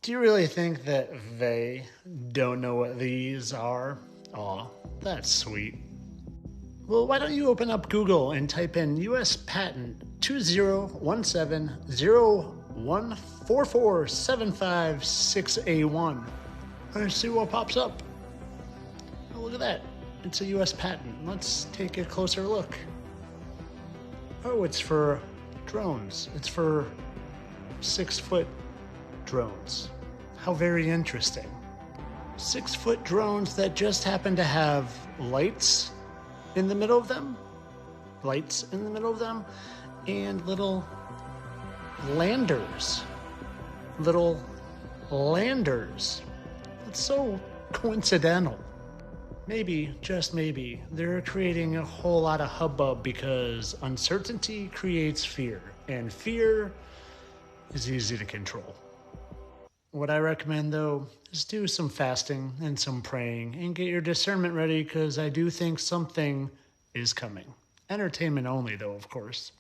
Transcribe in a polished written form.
Do you really think that they don't know what these are? Aw, that's sweet. Well, why don't you open up Google and type in US Patent 201701447566A1 and see what pops up. Oh, look at that. It's a US patent. Let's take a closer look. Oh, it's for drones. It's for 6-foot drones. How very interesting. 6-foot drones that just happen to have lights in the middle of them, and little landers. That's so coincidental. Maybe, just maybe, they're creating a whole lot of hubbub because uncertainty creates fear, and fear is easy to control. What I recommend, though, is do some fasting and some praying and get your discernment ready, because I do think something is coming. Entertainment only, though, of course.